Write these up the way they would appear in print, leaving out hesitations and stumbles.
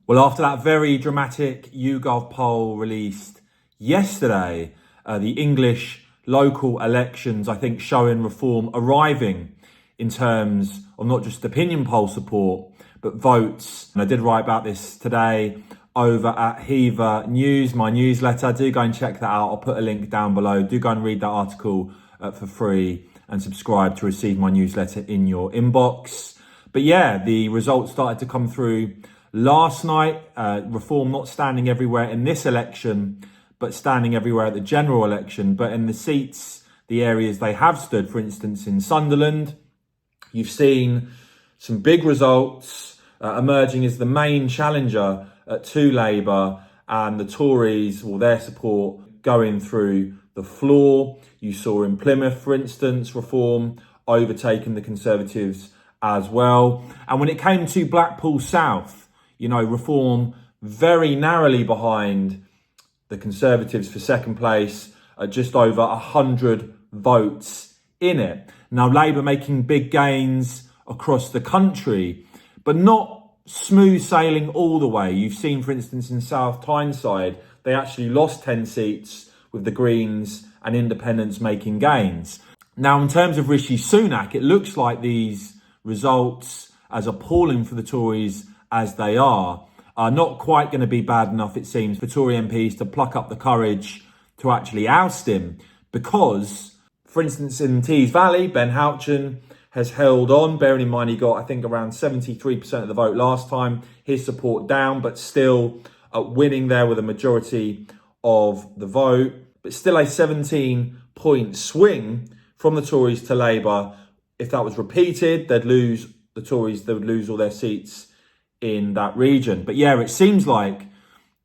Well, after that very dramatic YouGov poll released yesterday, the English local elections, I think, showing Reform arriving in terms of not just opinion poll support, but votes. And I did write about this today over at Hever News, my newsletter. Do go and check that out. I'll put a link down below. Do go and read that article for free and subscribe to receive my newsletter in your inbox. But yeah, the results started to come through last night. Reform not standing everywhere in this election, but standing everywhere at the general election. But in the seats, the areas they have stood, for instance, in Sunderland, you've seen some big results emerging as the main challenger to Labour, and the Tories, well, their support going through the floor. You saw in Plymouth, for instance, Reform overtaking the Conservatives as well. And when it came to Blackpool South, Reform very narrowly behind the Conservatives for second place at just over 100 votes in it. Now, Labour making big gains across the country, but not smooth sailing all the way. You've seen, for instance, in South Tyneside, they actually lost 10 seats with the Greens and Independents making gains. Now, in terms of Rishi Sunak, it looks like these results, as appalling for the Tories as they are not quite going to be bad enough, it seems, for Tory MPs to pluck up the courage to actually oust him. Because, for instance, in Tees Valley, Ben Houchen has held on, bearing in mind he got, I think, around 73% of the vote last time. His support down, but still winning there with a majority of the vote. But still a 17-point swing from the Tories to Labour. If that was repeated, the Tories would lose all their seats in that region. But yeah, it seems like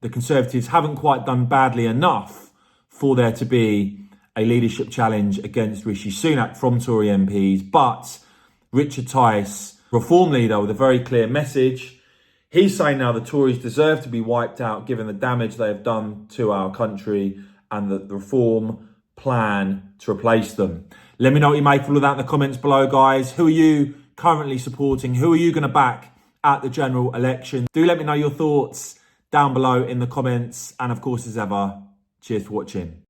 the Conservatives haven't quite done badly enough for there to be a leadership challenge against Rishi Sunak from Tory MPs. But Richard Tice, Reform leader, with a very clear message. He's saying now the Tories deserve to be wiped out given the damage they have done to our country, and the Reform plan to replace them. Let me know what you make of all of that in the comments below, guys. Who are you currently supporting? Who are you going to back at the general election? Do let me know your thoughts down below in the comments. And of course, as ever, cheers for watching.